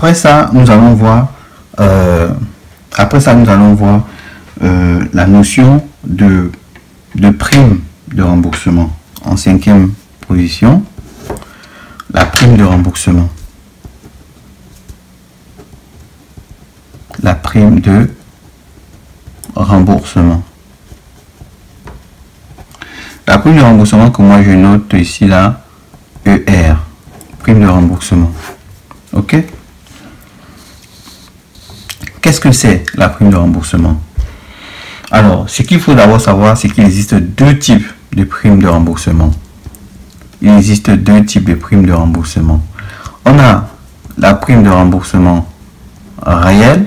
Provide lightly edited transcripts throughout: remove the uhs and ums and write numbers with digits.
Après ça, nous allons voir, la notion de prime de remboursement. En 5e position, la prime de remboursement. La prime de remboursement. La prime de remboursement que moi je note ici là, ER, prime de remboursement. Ok? Qu'est-ce que c'est la prime de remboursement? Alors, ce qu'il faut d'abord savoir, c'est qu'il existe deux types de primes de remboursement. Il existe deux types de primes de remboursement. On a la prime de remboursement réelle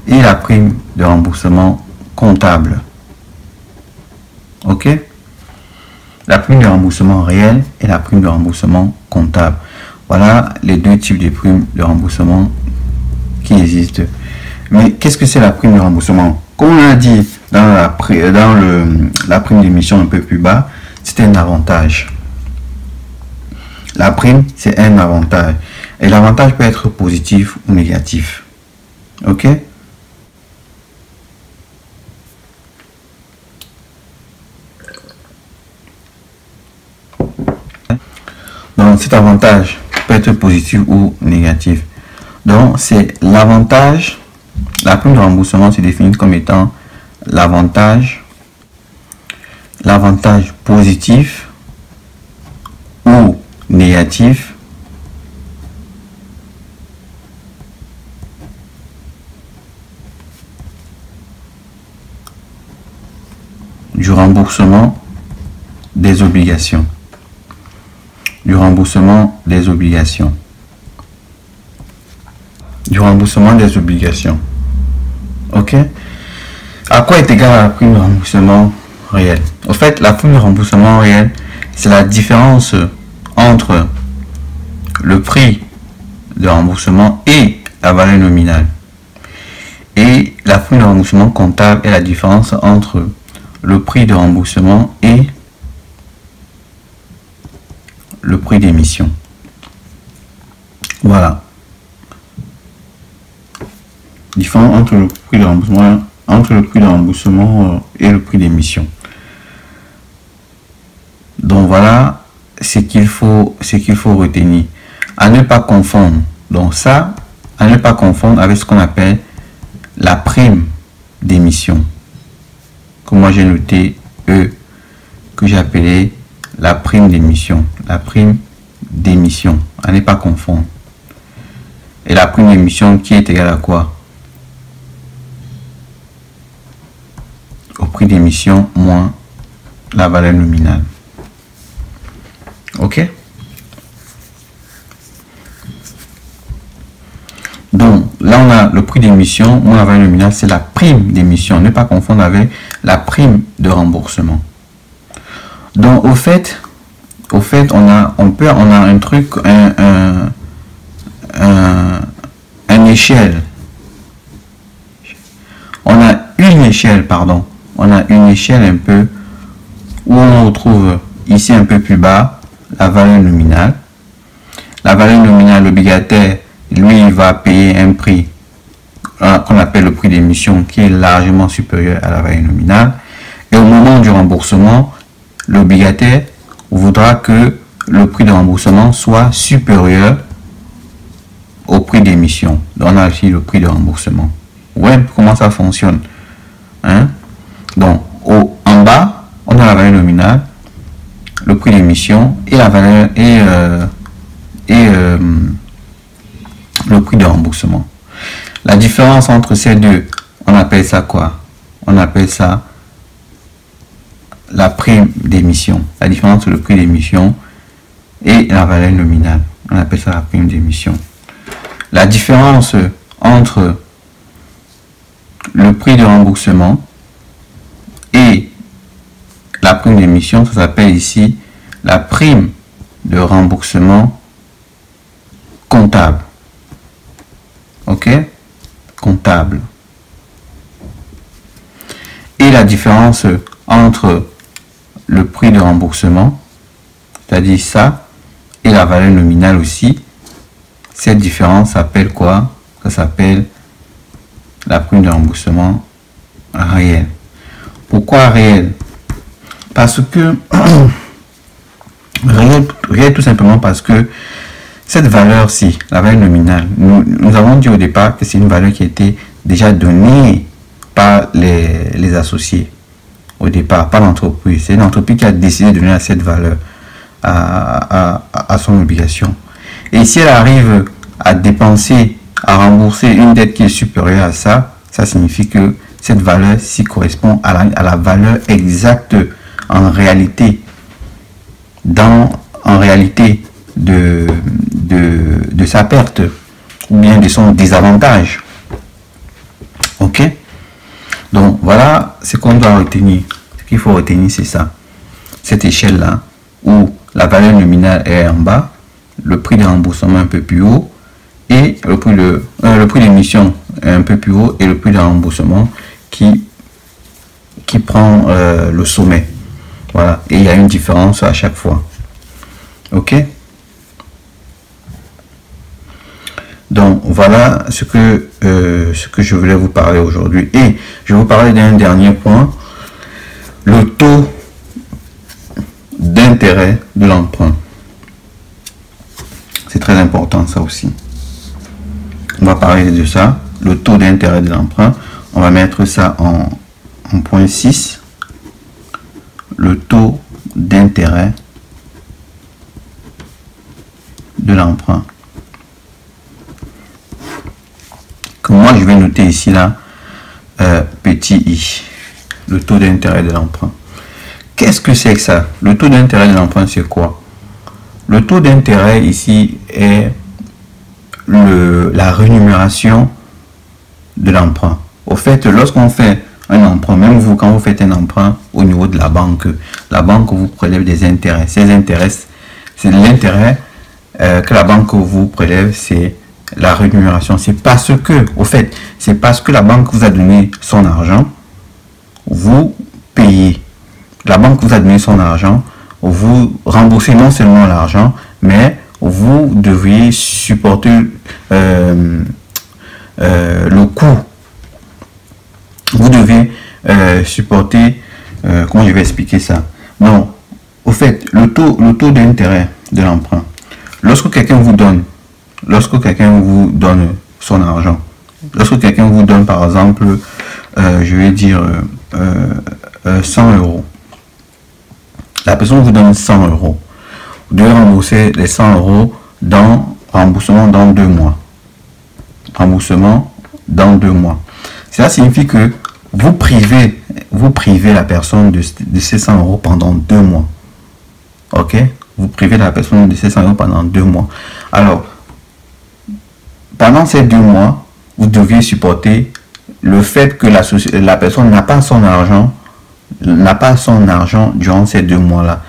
et la prime de remboursement comptable. Ok? La prime de remboursement réel et la prime de remboursement comptable. Voilà les deux types de primes de remboursement qui existent. Mais qu'est-ce que c'est la prime de remboursement? Comme on a dit dans la prime d'émission un peu plus bas, c'est un avantage. La prime, c'est un avantage. Et l'avantage peut être positif ou négatif. Ok? Donc cet avantage peut être positif ou négatif. Donc c'est l'avantage. La prime de remboursement se définit comme étant l'avantage positif ou négatif du remboursement des obligations. Du remboursement des obligations. Du remboursement des obligations. Ok? À quoi est égale la prime de remboursement réel? En fait, la prime de remboursement réel, c'est la différence entre le prix de remboursement et la valeur nominale. Et la prime de remboursement comptable est la différence entre le prix de remboursement et le prix d'émission. Voilà. Différent entre le prix de remboursement, et le prix d'émission. Donc voilà ce qu'il faut retenir. À ne pas confondre. Donc ça, à ne pas confondre avec ce qu'on appelle la prime d'émission. Que moi j'ai noté E, que j'ai appelé la prime d'émission. La prime d'émission. À ne pas confondre. Et la prime d'émission qui est égale à quoi? Au prix d'émission moins la valeur nominale. Ok? Donc là on a le prix d'émission moins la valeur nominale, c'est la prime d'émission. Ne pas confondre avec la prime de remboursement. Donc au fait on a un truc, une échelle. On a une échelle, pardon. On a une échelle un peu où on retrouve ici un peu plus bas la valeur nominale. La valeur nominale, l'obligataire, lui, il va payer un prix qu'on appelle le prix d'émission qui est largement supérieur à la valeur nominale. Et au moment du remboursement, l'obligataire voudra que le prix de remboursement soit supérieur au prix d'émission. Donc on a ici le prix de remboursement. Ouais, comment ça fonctionne? Hein? Donc en bas, on a la valeur nominale, le prix d'émission et la valeur le prix de remboursement. La différence entre ces deux, on appelle ça quoi? On appelle ça la prime d'émission. La différence entre le prix d'émission et la valeur nominale. On appelle ça la prime d'émission. La différence entre le prix de remboursement et la prime d'émission, ça s'appelle ici la prime de remboursement comptable. Ok? Comptable. Et la différence entre le prix de remboursement, c'est-à-dire ça, et la valeur nominale aussi, Cette différence s'appelle quoi? Ça s'appelle la prime de remboursement réelle. Pourquoi réel? Parce que réel tout simplement parce que cette valeur-ci, la valeur nominale, nous avons dit au départ que c'est une valeur qui a été déjà donnée par les associés. Au départ, pas l'entreprise. C'est l'entreprise qui a décidé de donner cette valeur à son obligation. Et si elle arrive à dépenser, à rembourser une dette qui est supérieure à ça, ça signifie que cette valeur-ci correspond à la valeur exacte en réalité, de sa perte ou bien de son désavantage. Ok? Donc voilà ce qu'on doit retenir. Ce qu'il faut retenir, c'est ça. Cette échelle-là, où la valeur nominale est en bas, le prix de remboursement un peu plus haut, et le prix d'émission est un peu plus haut, et le prix de remboursement qui prend le sommet. Voilà. Et il y a une différence à chaque fois. Ok? Donc voilà ce que je voulais vous parler aujourd'hui. Et je vais vous parler d'un dernier point, le taux d'intérêt de l'emprunt. C'est très important ça aussi. On va parler de ça, le taux d'intérêt de l'emprunt. On va mettre ça en point 6. Le taux d'intérêt de l'emprunt. Que moi je vais noter ici là, petit i, le taux d'intérêt de l'emprunt. Qu'est-ce que c'est que ça? Le taux d'intérêt de l'emprunt, c'est quoi? Le taux d'intérêt ici est la rémunération de l'emprunt. Au fait, lorsqu'on fait un emprunt, même vous, quand vous faites un emprunt au niveau de la banque vous prélève des intérêts. Ces intérêts, c'est l'intérêt que la banque vous prélève, c'est la rémunération. C'est parce que, au fait, c'est parce que la banque vous a donné son argent, vous payez. La banque vous a donné son argent, vous remboursez non seulement l'argent, mais vous devriez supporter le coût. Vous devez supporter, comment je vais expliquer ça? Non, au fait, le taux d'intérêt de l'emprunt, lorsque quelqu'un vous donne son argent, lorsque quelqu'un vous donne par exemple, je vais dire 100 euros, la personne vous donne 100 euros, vous devez rembourser les 100 euros dans remboursement dans 2 mois. Remboursement dans 2 mois. Cela signifie que vous privez la personne de ces 100 euros pendant 2 mois. Ok? Vous privez la personne de ces 100 euros pendant 2 mois. Alors, pendant ces 2 mois, vous deviez supporter le fait que la personne n'a pas son argent durant ces 2 mois-là.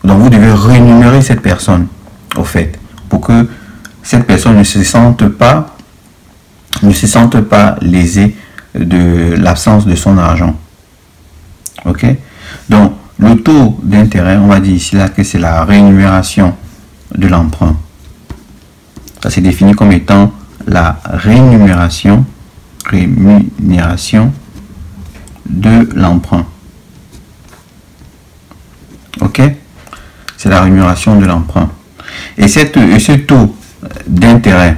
Donc, vous devez rémunérer cette personne, au fait, pour que cette personne ne se sente pas lésée de l'absence de son argent. Ok? Donc, le taux d'intérêt, on va dire ici là que c'est la rémunération de l'emprunt. Ça c'est défini comme étant la rémunération de l'emprunt. Ok? C'est la rémunération de l'emprunt. Et ce taux d'intérêt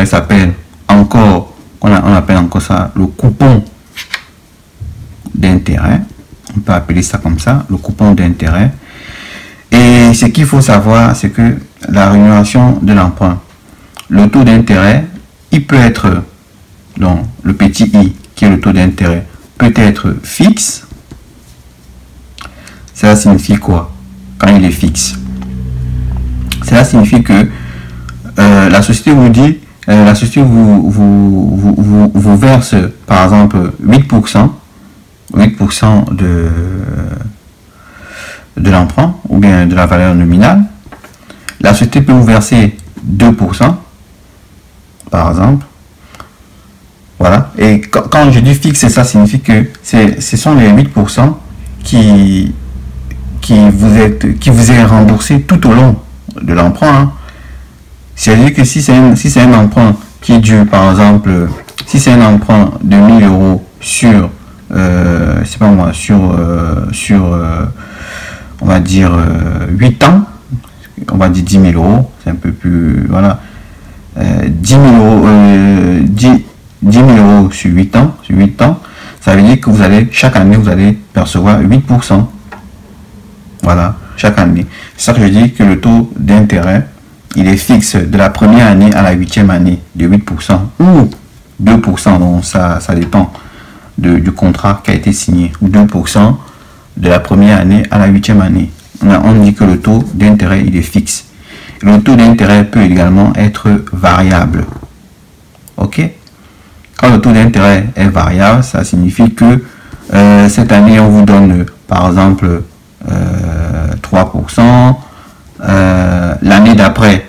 s'appelle encore, on appelle encore ça le coupon d'intérêt. On peut appeler ça comme ça, le coupon d'intérêt. Et ce qu'il faut savoir, c'est que la rémunération de l'emprunt, le taux d'intérêt, il peut être, donc le petit i, qui est le taux d'intérêt, peut être fixe. Cela signifie quoi quand il est fixe? Cela signifie que la société vous dit, la société vous verse par exemple 8% de l'emprunt ou bien de la valeur nominale. La société peut vous verser 2% par exemple. Voilà. Et quand je dis fixe, ça signifie que ce sont les 8% qui vous est remboursé tout au long de l'emprunt. Hein. C'est-à-dire que si c'est un emprunt qui dure, par exemple, si c'est un emprunt de 1000 euros sur, c'est pas moi, on va dire 8 ans, on va dire 10 000 euros, c'est un peu plus, voilà, 10 000 euros, 10 000 euros sur 8 ans, ça veut dire que chaque année, vous allez percevoir 8%. Voilà, chaque année. C'est ça que je dis que le taux d'intérêt, il est fixe de la première année à la 8e année de 8% ou 2%, donc ça dépend du contrat qui a été signé, ou 2% de la première année à la 8e année. On dit que le taux d'intérêt, il est fixe. Le taux d'intérêt peut également être variable. Ok? Quand le taux d'intérêt est variable, ça signifie que cette année, on vous donne par exemple 3%. L'année d'après,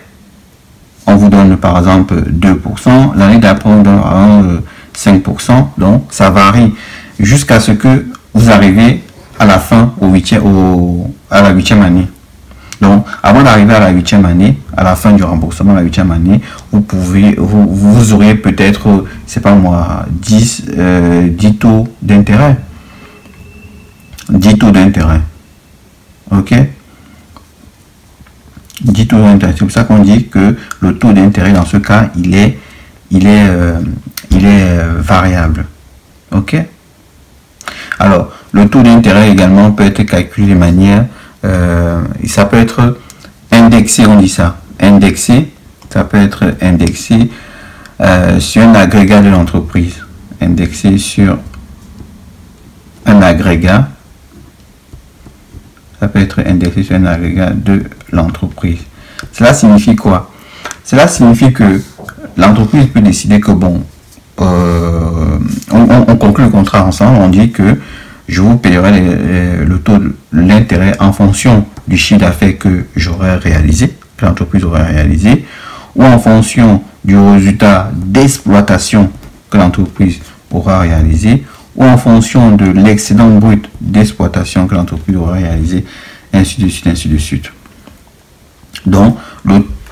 on vous donne par exemple 2%. L'année d'après, on donne 5%. Donc, ça varie jusqu'à ce que vous arrivez à la fin, à la 8e année. Donc, avant d'arriver à la 8e année, à la fin du remboursement de la 8e année, vous auriez peut-être, c'est pas moi, 10 taux d'intérêt. 10 taux d'intérêt. Ok? 10 taux d'intérêt. C'est pour ça qu'on dit que le taux d'intérêt, dans ce cas, il est variable. Ok? Alors, le taux d'intérêt également peut être calculé de manière, ça peut être indexé, on dit ça. Indexé, ça peut être indexé sur un agrégat de l'entreprise. Indexé sur un agrégat. Ça peut être indexé sur un agrégat de l'entreprise. Cela signifie quoi? Cela signifie que l'entreprise peut décider que bon, on conclut le contrat ensemble, on dit que je vous paierai le taux de l'intérêt en fonction du chiffre d'affaires que j'aurai réalisé, que l'entreprise aurait réalisé, ou en fonction du résultat d'exploitation que l'entreprise aura réalisé, ou en fonction de l'excédent brut d'exploitation que l'entreprise aura réalisé, ainsi de suite, ainsi de suite. Donc,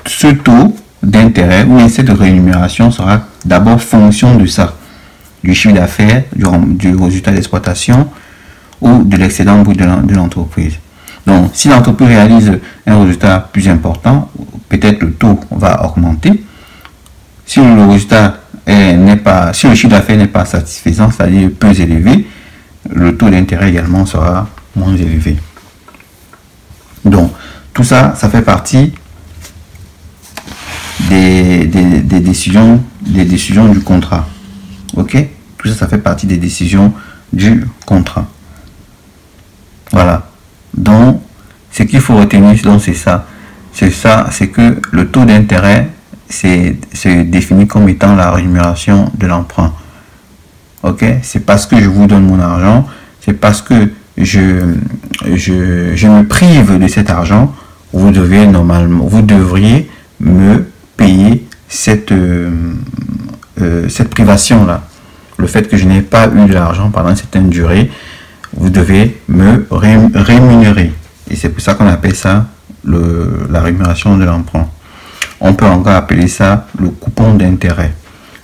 ce taux d'intérêt ou cette rémunération sera d'abord fonction de ça, du chiffre d'affaires, du résultat d'exploitation ou de l'excédent brut de l'entreprise. Donc, si l'entreprise réalise un résultat plus important, peut-être le taux va augmenter. Si le résultat si le chiffre d'affaires n'est pas satisfaisant, c'est-à-dire peu élevé, le taux d'intérêt également sera moins élevé. Donc, tout ça, ça fait partie des décisions du contrat. Ok? Tout ça, ça fait partie des décisions du contrat. Voilà. Donc, ce qu'il faut retenir, c'est ça. C'est que le taux d'intérêt, c'est défini comme étant la rémunération de l'emprunt. Ok? C'est parce que je vous donne mon argent, c'est parce que je me prive de cet argent, vous devriez me payer cette privation-là. Le fait que je n'ai pas eu de l'argent pendant une certaine durée, vous devez me rémunérer. Et c'est pour ça qu'on appelle ça la rémunération de l'emprunt. On peut encore appeler ça le coupon d'intérêt.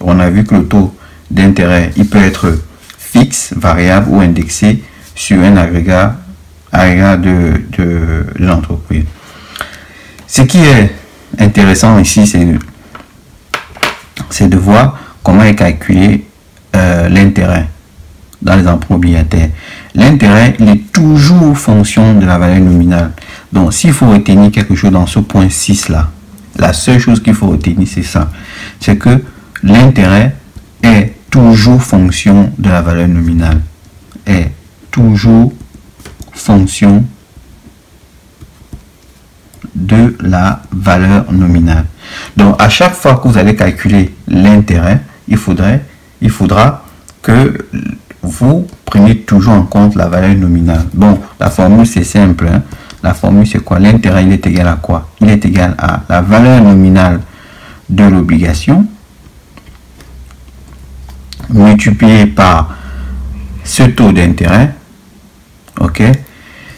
On a vu que le taux d'intérêt, il peut être fixe, variable ou indexé sur un agrégat de l'entreprise. Ce qui est intéressant ici, c'est de voir comment est calculé l'intérêt dans les emprunts obligataires. L'intérêt, il est toujours fonction de la valeur nominale. Donc, s'il faut retenir quelque chose dans ce point 6 là, la seule chose qu'il faut retenir, c'est ça. C'est que l'intérêt est toujours fonction de la valeur nominale. Est toujours fonction de la valeur nominale. Donc, à chaque fois que vous allez calculer l'intérêt, il faudra que vous preniez toujours en compte la valeur nominale. Bon, la formule, c'est simple. Hein. La formule, c'est quoi? L'intérêt, il est égal à quoi? Il est égal à la valeur nominale de l'obligation multiplié par ce taux d'intérêt, ok,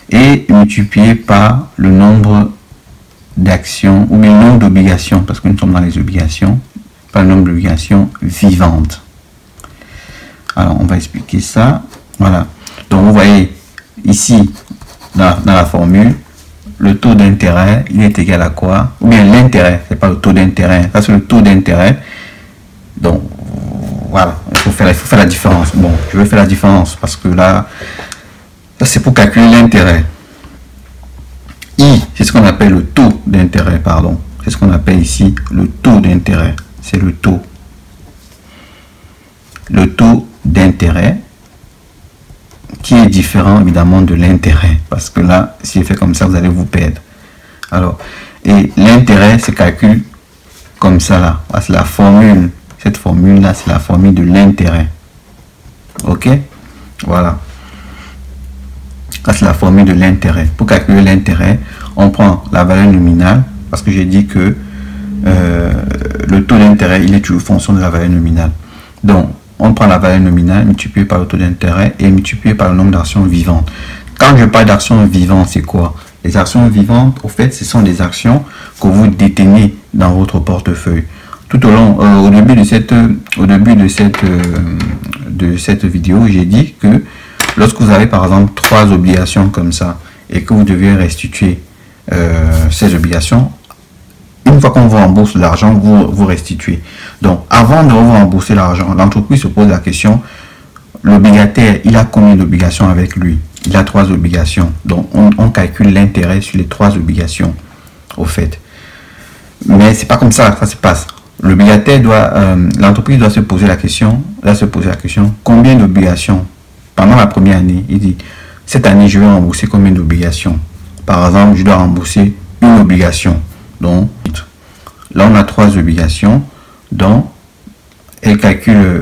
et multiplié par le nombre d'actions, ou bien le nombre d'obligations, parce que nous sommes dans les obligations, pas le nombre d'obligations vivantes. Alors, on va expliquer ça. Voilà. Donc, vous voyez, ici, dans la formule, le taux d'intérêt, il est égal à quoi? Ou bien l'intérêt, c'est pas le taux d'intérêt, ça c'est le taux d'intérêt. Donc, voilà, il faut faire la différence. Bon, je vais faire la différence parce que là, ça c'est pour calculer l'intérêt. I, c'est ce qu'on appelle le taux d'intérêt, pardon. C'est ce qu'on appelle ici le taux d'intérêt. C'est le taux. Le taux d'intérêt qui est différent évidemment de l'intérêt. Parce que là, si je fais comme ça, vous allez vous perdre. Alors, et l'intérêt se calcule comme ça là. C'est la formule. Cette formule là, c'est la formule de l'intérêt. Ok? Voilà. Ça, c'est la formule de l'intérêt. Pour calculer l'intérêt, on prend la valeur nominale, parce que j'ai dit que le taux d'intérêt, il est toujours fonction de la valeur nominale. Donc, on prend la valeur nominale multipliée par le taux d'intérêt et multipliée par le nombre d'actions vivantes. Quand je parle d'actions vivantes, c'est quoi? Les actions vivantes, au fait, ce sont des actions que vous détenez dans votre portefeuille. Tout au long, au début de cette vidéo, j'ai dit que lorsque vous avez par exemple 3 obligations comme ça et que vous devez restituer ces obligations, une fois qu'on vous rembourse l'argent, vous restituez. Donc, avant de vous rembourser l'argent, l'entreprise se pose la question, l'obligataire, il a combien d'obligations avec lui? Il a 3 obligations. Donc, on calcule l'intérêt sur les 3 obligations, au fait. Mais c'est pas comme ça que ça se passe. L'obligataire l'entreprise doit se poser la question, combien d'obligations? Pendant la première année, il dit, cette année, je vais rembourser combien d'obligations? Par exemple, je dois rembourser une obligation. Donc, là, on a 3 obligations. Donc,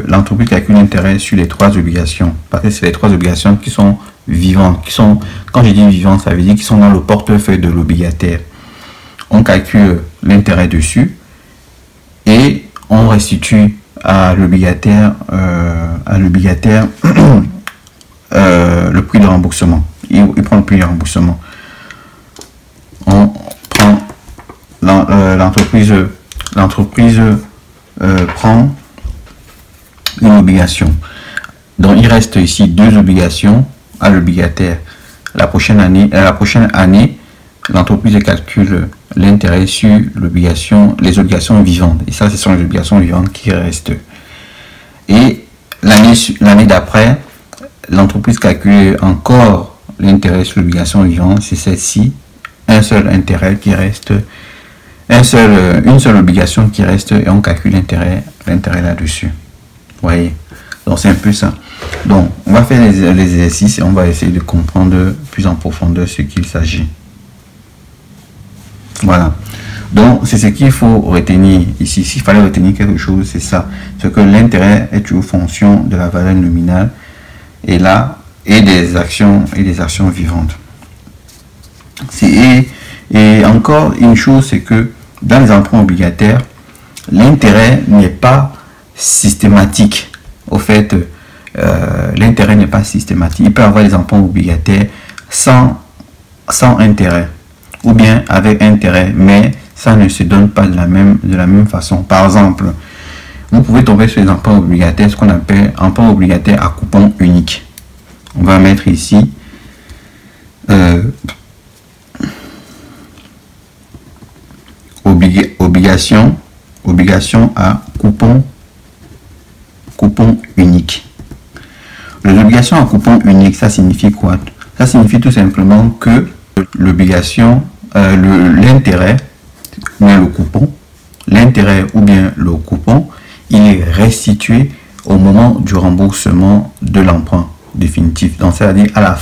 l'entreprise calcule l'intérêt sur les 3 obligations. Parce que c'est les 3 obligations qui sont vivantes. Quand je dis vivantes, ça veut dire qu'ils sont dans le portefeuille de l'obligataire. On calcule l'intérêt dessus et on restitue à l'obligataire le prix de remboursement. Il prend le prix de remboursement. On prend l'entreprise prend une obligation. Donc il reste ici 2 obligations à l'obligataire. La prochaine année, l'entreprise calcule l'intérêt sur les obligations vivantes. Et ça, ce sont les obligations vivantes qui restent. Et l'année d'après, l'entreprise calcule encore l'intérêt sur l'obligation vivante. C'est celle-ci, un seul intérêt qui reste, une seule obligation qui reste, et on calcule l'intérêt là-dessus. Vous voyez? Donc c'est un peu ça. Donc on va faire les exercices et on va essayer de comprendre plus en profondeur ce qu'il s'agit. Voilà. Donc c'est ce qu'il faut retenir ici. S'il fallait retenir quelque chose, c'est ça. C'est que l'intérêt est toujours fonction de la valeur nominale et là et des actions vivantes. Et encore une chose, c'est que dans les emprunts obligataires, l'intérêt n'est pas systématique. Au fait, l'intérêt n'est pas systématique. Il peut y avoir des emprunts obligataires sans intérêt ou bien avec intérêt, mais ça ne se donne pas de la même façon. Par exemple, vous pouvez tomber sur les emprunts obligataires, ce qu'on appelle emprunt obligataire à coupon unique. On va mettre ici obligation à coupon unique. Les obligations à coupon unique, ça signifie quoi? Ça signifie tout simplement que l'obligation, l'intérêt ou bien le coupon, il est restitué au moment du remboursement de l'emprunt définitif. Donc, c'est-à-dire à la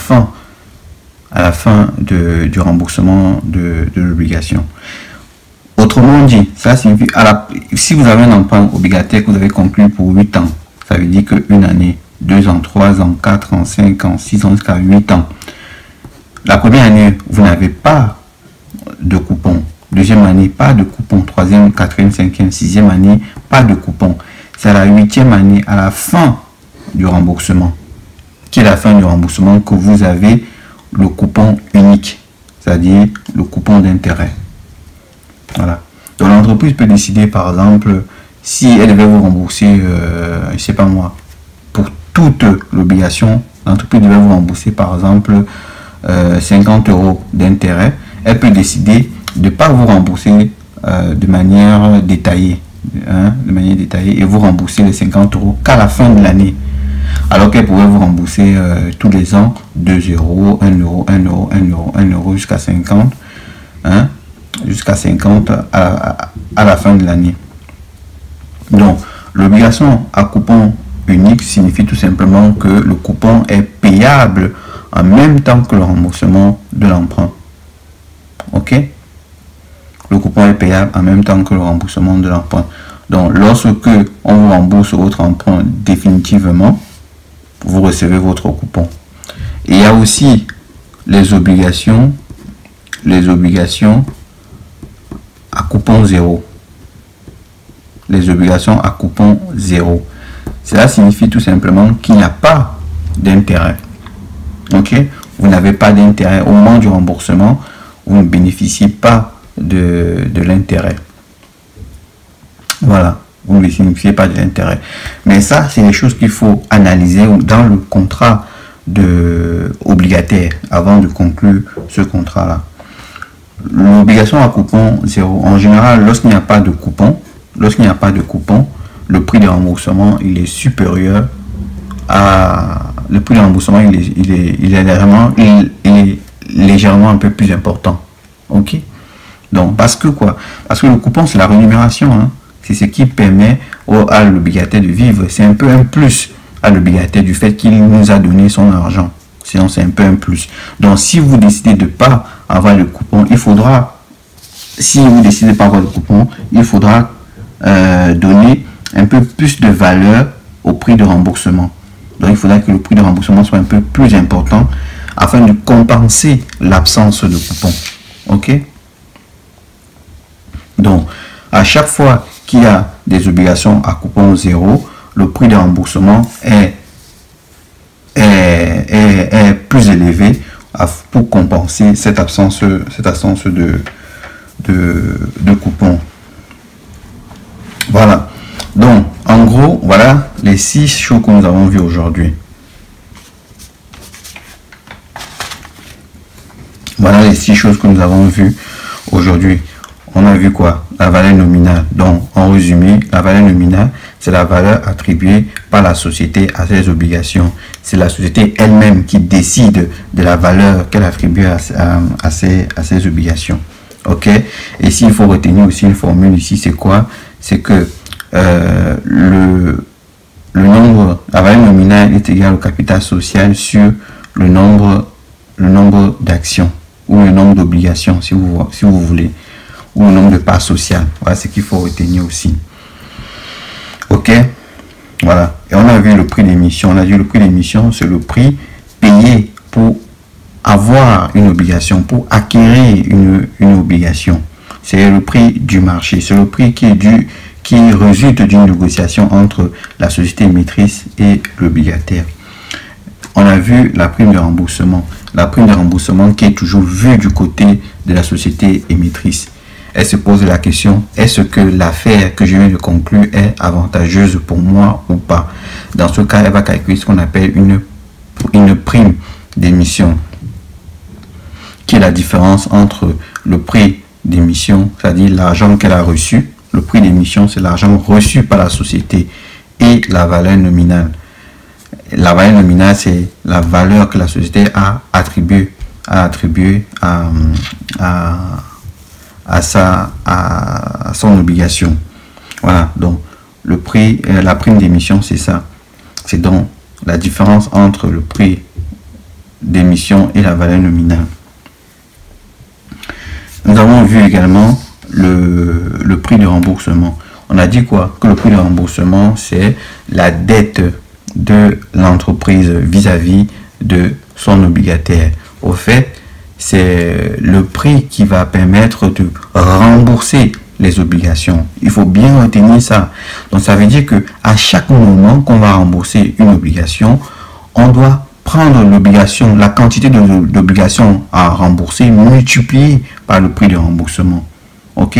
fin du remboursement de l'obligation. Autrement dit, ça signifie, si vous avez un emprunt obligataire que vous avez conclu pour 8 ans, ça veut dire qu'une année, 2 ans, 3 ans, 4 ans, 5 ans, 6 ans, jusqu'à 8 ans. La première année, vous n'avez pas de coupon. Deuxième année, pas de coupon. Troisième, quatrième, cinquième, sixième année, pas de coupon. C'est à la 8e année, à la fin du remboursement, qui est la fin du remboursement, que vous avez le coupon unique, c'est-à-dire le coupon d'intérêt. Voilà. Donc l'entreprise peut décider, par exemple, si elle devait vous rembourser, je sais pas moi, pour toute l'obligation, l'entreprise devait vous rembourser, par exemple, 50 € d'intérêt. Elle peut décider de ne pas vous rembourser de manière détaillée, et vous rembourser les 50 € qu'à la fin de l'année. Alors qu'elle pourrait vous rembourser tous les ans 2 €, 1 €, 1 €, 1 €, 1 € jusqu'à 50, jusqu'à 50 à la fin de l'année. Donc, l'obligation à coupon unique signifie tout simplement que le coupon est payable en même temps que le remboursement de l'emprunt. Ok? Le coupon est payable en même temps que le remboursement de l'emprunt. Donc, lorsque on vous rembourse votre emprunt définitivement, vous recevez votre coupon. Et il y a aussi les obligations à coupon zéro. Les obligations à coupon zéro. Cela signifie tout simplement qu'il n'y a pas d'intérêt. Ok? Vous n'avez pas d'intérêt au moment du remboursement. Vous ne bénéficiez pas de l'intérêt. Voilà. Vous ne bénéficiez pas de l'intérêt. Mais ça, c'est des choses qu'il faut analyser dans le contrat obligataire avant de conclure ce contrat-là. L'obligation à coupon zéro, en général, lorsqu'il n'y a pas de coupon, le prix de remboursement il est supérieur à le prix de remboursement il est légèrement un peu plus important. Ok? Donc parce que le coupon c'est la rémunération, hein. C'est ce qui permet à l'obligataire de vivre. C'est un peu un plus à l'obligataire du fait qu'il nous a donné son argent. Sinon c'est un peu un plus. Donc si vous décidez de ne pas avoir le coupon, il faudra donner un peu plus de valeur au prix de remboursement. Donc il faudra que le prix de remboursement soit un peu plus important afin de compenser l'absence de coupon. Ok? Donc à chaque fois qu'il y a des obligations à coupon zéro, le prix de remboursement est plus élevé pour compenser cette absence de coupon. Voilà. Donc, en gros, voilà les 6 choses que nous avons vues aujourd'hui. Voilà les 6 choses que nous avons vues aujourd'hui. On a vu quoi? La valeur nominale. Donc, en résumé, la valeur nominale, c'est la valeur attribuée par la société à ses obligations. C'est la société elle-même qui décide de la valeur qu'elle attribue à ses obligations. Ok? Et s'il faut retenir aussi une formule ici, c'est quoi? C'est que la valeur nominale est égale au capital social sur le nombre d'actions ou le nombre d'obligations, si vous voulez, ou le nombre de parts sociales. Voilà ce qu'il faut retenir aussi. Ok? Voilà. Et on a vu le prix d'émission. On a dit le prix d'émission, c'est le prix payé pour avoir une obligation, pour acquérir une obligation. C'est le prix du marché. C'est le prix qui résulte d'une négociation entre la société émettrice et l'obligataire. On a vu la prime de remboursement. La prime de remboursement qui est toujours vue du côté de la société émettrice. Elle se pose la question, est-ce que l'affaire que je viens de conclure est avantageuse pour moi ou pas? Dans ce cas, elle va calculer ce qu'on appelle une prime d'émission, qui est la différence entre le prix d'émission, c'est-à-dire l'argent qu'elle a reçu. Le prix d'émission, c'est l'argent reçu par la société, et la valeur nominale. La valeur nominale, c'est la valeur que la société a attribuée à son obligation. Voilà, donc le prix, la prime d'émission, c'est ça. C'est donc la différence entre le prix d'émission et la valeur nominale. Nous avons vu également le prix de remboursement. On a dit quoi? Que le prix de remboursement, c'est la dette de l'entreprise vis-à-vis de son obligataire. Au fait, c'est le prix qui va permettre de rembourser les obligations. Il faut bien retenir ça. Donc ça veut dire que à chaque moment qu'on va rembourser une obligation, on doit prendre l'obligation, la quantité d'obligations à rembourser multipliée par le prix de remboursement. Ok?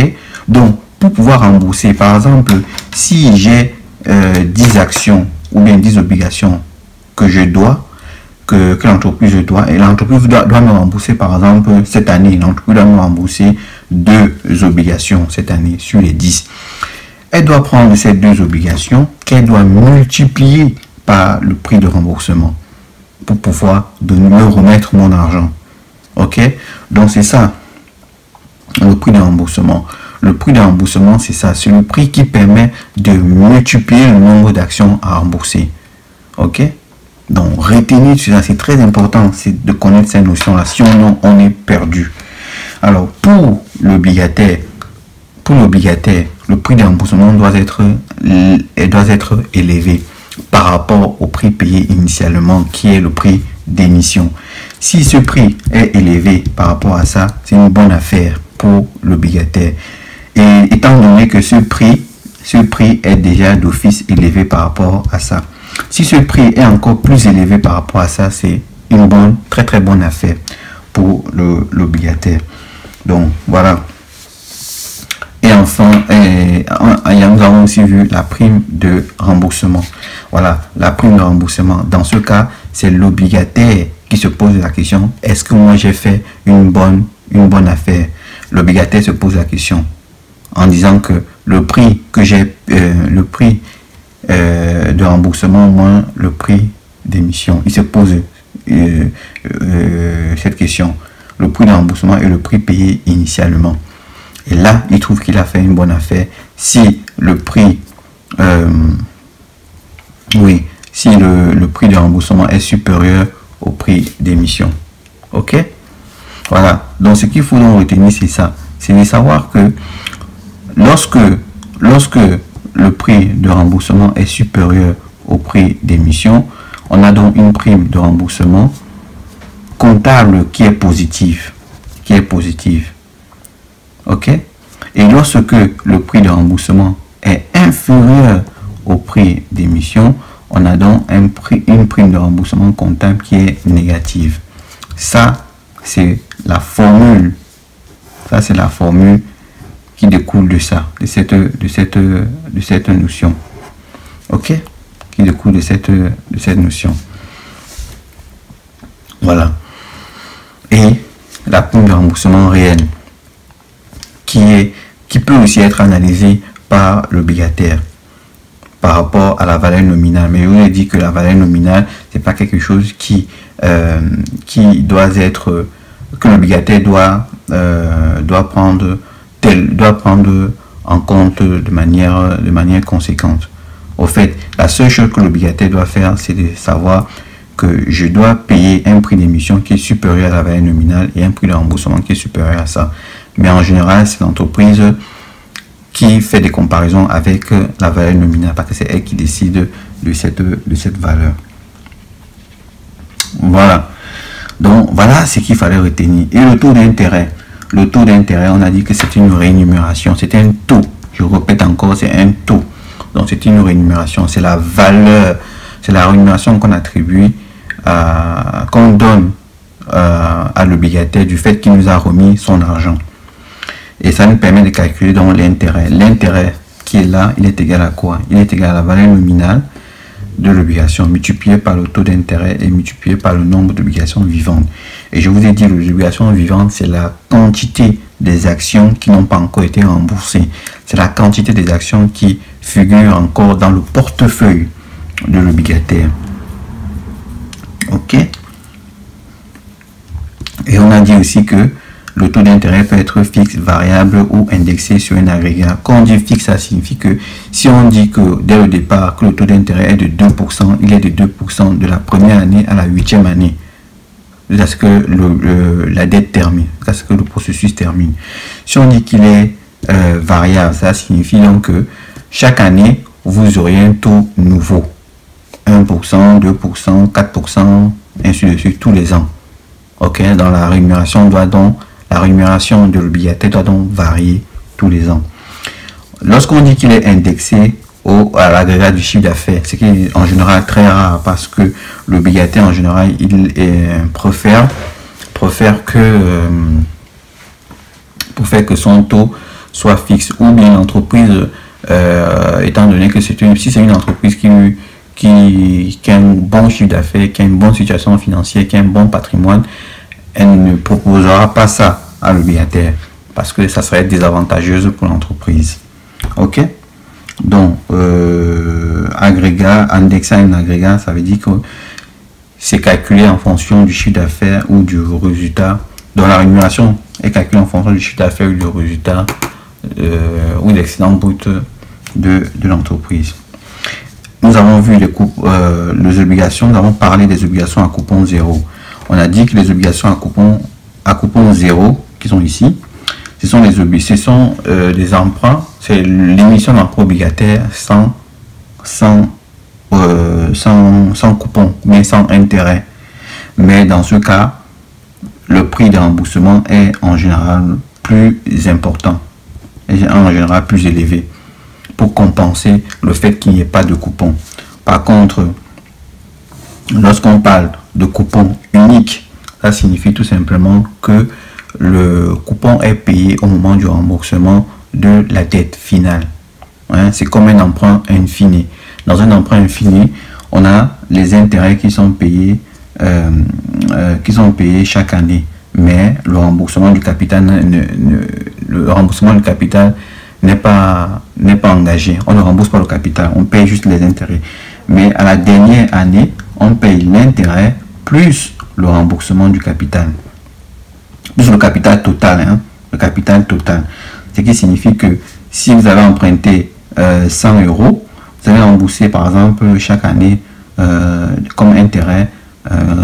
Donc, pour pouvoir rembourser, par exemple, si j'ai 10 actions ou bien 10 obligations que je dois, que l'entreprise doit, et l'entreprise doit me rembourser, par exemple, cette année, l'entreprise doit me rembourser 2 obligations cette année sur les 10. Elle doit prendre ces 2 obligations qu'elle doit multiplier par le prix de remboursement pour pouvoir me remettre mon argent. Ok? Donc c'est ça, le prix de remboursement. Le prix de remboursement, c'est ça. C'est le prix qui permet de multiplier le nombre d'actions à rembourser. Ok? Donc, retenez cela. C'est très important, c'est de connaître ces notions-là. Sinon, on est perdu. Alors, pour l'obligataire, le prix de remboursement doit être élevé par rapport au prix payé initialement, qui est le prix d'émission. Si ce prix est élevé par rapport à ça, c'est une bonne affaire pour l'obligataire. Et étant donné que ce prix est déjà d'office élevé par rapport à ça. Si ce prix est encore plus élevé par rapport à ça, c'est une très très bonne affaire pour l'obligataire. Donc voilà. Et enfin, nous avons aussi vu la prime de remboursement. Voilà, la prime de remboursement. Dans ce cas, c'est l'obligataire qui se pose la question, est-ce que moi j'ai fait une bonne affaire? L'obligataire se pose la question en disant que le prix que j'ai, le prix de remboursement moins le prix d'émission. Il se pose cette question. Le prix de remboursement et le prix payé initialement. Et là, il trouve qu'il a fait une bonne affaire. Si le prix, si le prix de remboursement est supérieur au prix d'émission. Ok? Voilà. Donc, ce qu'il faut donc retenir, c'est ça. C'est de savoir que lorsque le prix de remboursement est supérieur au prix d'émission, on a donc une prime de remboursement comptable qui est positive. Ok? Et lorsque le prix de remboursement est inférieur au prix d'émission, on a donc une prime de remboursement comptable qui est négative. Ça, c'est la formule. Ça, c'est la formule qui découle de ça, de cette notion. Ok? Qui découle de cette notion. Voilà. Et la prime de remboursement réelle, qui peut aussi être analysée par l'obligataire par rapport à la valeur nominale. Mais je vous ai dit que la valeur nominale, c'est pas quelque chose qui doit être, que l'obligataire doit prendre en compte de manière conséquente. Au fait, la seule chose que l'obligataire doit faire, c'est de savoir que je dois payer un prix d'émission qui est supérieur à la valeur nominale et un prix de remboursement qui est supérieur à ça. Mais en général, c'est l'entreprise qui fait des comparaisons avec la valeur nominale parce que c'est elle qui décide de cette valeur. Voilà. Donc, voilà ce qu'il fallait retenir. Et le taux d'intérêt. Le taux d'intérêt, on a dit que c'est une rémunération. C'est un taux. Je répète encore, c'est un taux. Donc, c'est une rémunération. C'est la valeur. C'est la rémunération qu'on attribue, qu'on donne à l'obligataire du fait qu'il nous a remis son argent. Et ça nous permet de calculer donc l'intérêt. L'intérêt qui est là, il est égal à quoi? Il est égal à la valeur nominale de l'obligation multiplié par le taux d'intérêt et multiplié par le nombre d'obligations vivantes. Et je vous ai dit, les obligations vivantes, c'est la quantité des actions qui n'ont pas encore été remboursées. C'est la quantité des actions qui figurent encore dans le portefeuille de l'obligataire. Ok? Et on a dit aussi que le taux d'intérêt peut être fixe, variable ou indexé sur un agrégat. Quand on dit fixe, ça signifie que si on dit que dès le départ que le taux d'intérêt est de 2%, il est de 2% de la première année à la 8e année. Jusqu'à ce que la dette termine, jusqu'à ce que le processus termine. Si on dit qu'il est variable, ça signifie donc que chaque année, vous aurez un taux nouveau. 1%, 2%, 4%, ainsi de suite, tous les ans. Ok, dans la rémunération la rémunération de l'obligataire doit donc varier tous les ans. Lorsqu'on dit qu'il est indexé à l'agrégat du chiffre d'affaires, c'est qui est en général très rare parce que l'obligataire en général il préfère que son taux soit fixe, ou bien l'entreprise, étant donné que si c'est une entreprise qui a un bon chiffre d'affaires, qui a une bonne situation financière, qui a un bon patrimoine, elle ne proposera pas ça à l'obligataire parce que ça serait désavantageuse pour l'entreprise. Ok, donc agrégat, indexer un agrégat, ça veut dire que c'est calculé en fonction du chiffre d'affaires ou du résultat. Donc la rémunération est calculée en fonction du chiffre d'affaires ou du résultat ou de l'excédent brut de l'entreprise. Nous avons vu les obligations, nous avons parlé des obligations à coupon zéro. On a dit que les obligations à coupon zéro, qui sont ici, ce sont des emprunts, c'est l'émission d'emprunt obligataire sans coupon, mais sans intérêt. Mais dans ce cas, le prix de remboursement est en général plus important, et en général plus élevé, pour compenser le fait qu'il n'y ait pas de coupon. Par contre, lorsqu'on parle de coupon unique, ça signifie tout simplement que le coupon est payé au moment du remboursement de la dette finale. Hein, c'est comme un emprunt infini. Dans un emprunt infini, on a les intérêts qui sont payés chaque année, mais le remboursement du capital n'est pas engagé. On ne rembourse pas le capital, on paye juste les intérêts. Mais à la dernière année, on paye l'intérêt plus le remboursement du capital. Plus le capital total, hein, le capital total. Ce qui signifie que si vous avez emprunté 100 euros, vous allez rembourser par exemple chaque année comme intérêt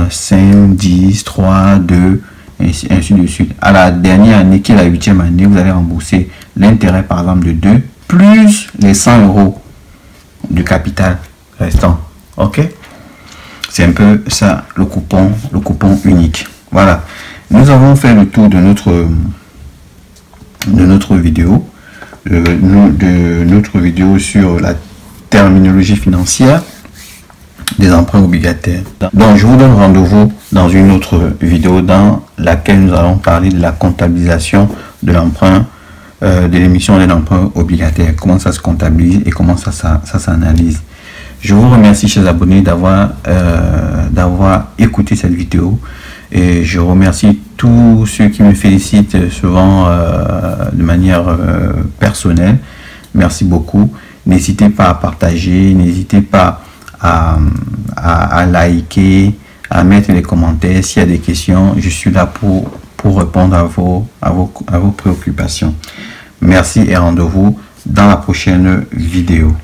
5, 10, 3, 2, et ainsi de suite. À la dernière année, qui est la 8e année, vous allez rembourser l'intérêt par exemple de 2 plus les 100 euros du capital restant. Ok, c'est un peu ça le coupon unique. Voilà, nous avons fait le tour de notre vidéo, sur la terminologie financière des emprunts obligataires. Donc je vous donne rendez-vous dans une autre vidéo dans laquelle nous allons parler de la comptabilisation de l'emprunt, de l'émission d'un emprunt obligataire, comment ça se comptabilise et comment ça s'analyse. Je vous remercie, chers abonnés, d'avoir écouté cette vidéo, et je remercie tous ceux qui me félicitent souvent de manière personnelle. Merci beaucoup. N'hésitez pas à partager, n'hésitez pas à liker, à mettre les commentaires. S'il y a des questions, je suis là pour répondre à vos préoccupations. Merci et rendez-vous dans la prochaine vidéo.